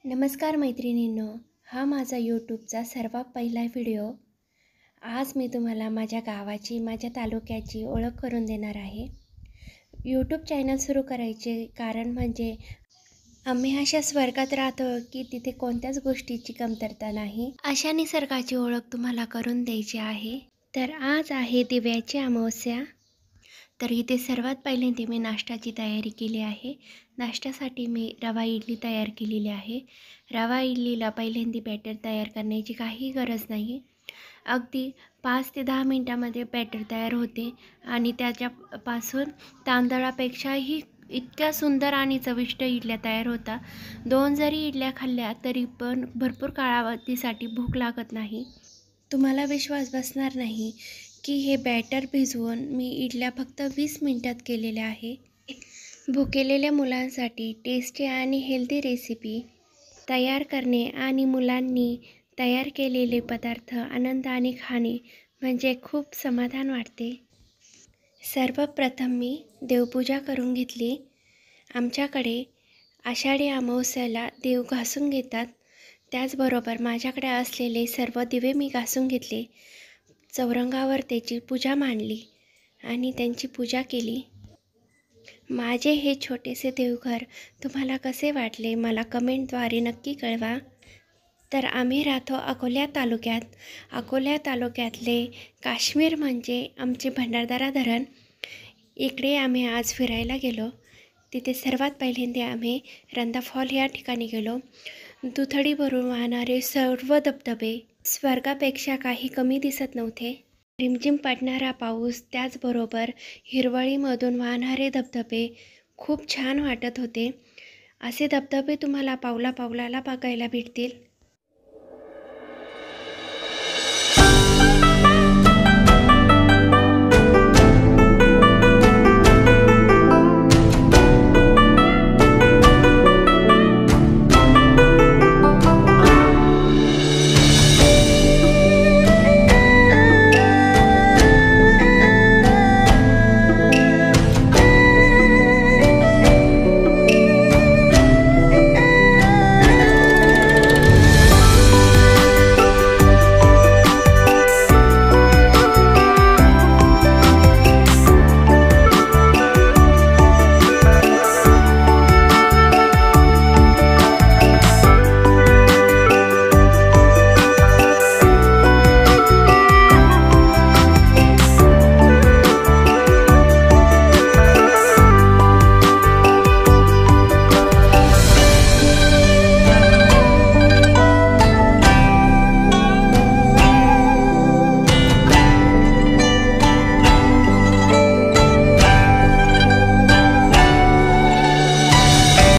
नमस्कार मैत्रिणींनो, हा माझा यूट्यूबचा सर्वात पहिला व्हिडिओ. आज मी तुम्हाला माझ्या गावाची, माझ्या तालुक्याची ओळख करून देणार आहे. यूट्यूब चॅनल सुरू करायचे कारण म्हणजे आम्ही अशा स्वर्गात राहतो की तिथे कोणत्याच गोष्टीची कमतरता नाही. अशा निसर्गाची ओळख तुम्हाला करून द्यायची आहे. तर आज आहे दिव्याची अमावस्या. तर इथे सर्वात पहिल्यांदा मी नाश्त्याची तयारी केली आहे. नाश्त्यासाठी मी रवा इडली तयार केलेली आहे. रवा इडलीला पहिल्यांदा बॅटर तयार करण्याची काही गरज नाही. अगदी 5 ते 10 मिनटामध्ये बॅटर तयार होते आणि त्याच्यापासून तांदळापेक्षाही इतक्या सुंदर आणि चविष्ट इडल्या तयार होतात. 2 जरी इडल्या खाल्ल्या तरी पण भरपूर कालावधीसाठी भूक लागत नाही. तुम्हाला विश्वास बसणार नाही की हे बॅटर भिजवून मी इडल्या फक्त 20 मिनिटात केलेल्या आहे. भुकेलेल्या मुलांसाठी टेस्टी आणि हेल्दी रेसिपी तयार करणे आणि मुलांनी तयार केलेले पदार्थ आनंदाने खाणे म्हणजे खूप समाधान वाटते. सर्वप्रथम मी देवपूजा करून घेतली. आमच्याकडे आषाढी अमावस्येला देव घासून घेतात. त्याचबरोबर माझ्याकडे असलेले सर्व दिवे मी घासून घेतले. चौरंगावर त्याची पूजा मांडली आणि त्यांची पूजा केली. माझे हे छोटेसे देवघर तुम्हाला कसे वाटले मला कमेंटद्वारे नक्की कळवा. तर आम्ही राहतो अकोला तालुक्यात. अकोला तालुक्यातले काश्मीर म्हणजे आमचे भंडारदरा धरण. इकडे आम्ही आज फिरायला गेलो. तिथे सर्वात पहिल्यांदा आम्ही रंधा फॉल या ठिकाणी गेलो. दुथडीवरून वाहणारे सर्व धबधबे स्वर्गापेक्षा काही कमी दिसत नव्हते. रिमझिम पडणारा पाऊस, त्याचबरोबर हिरवळीमधून वाहणारे धबधबे खूप छान वाटत होते. असे धबधबे तुम्हाला पावला पावलाला बघायला भेटतील.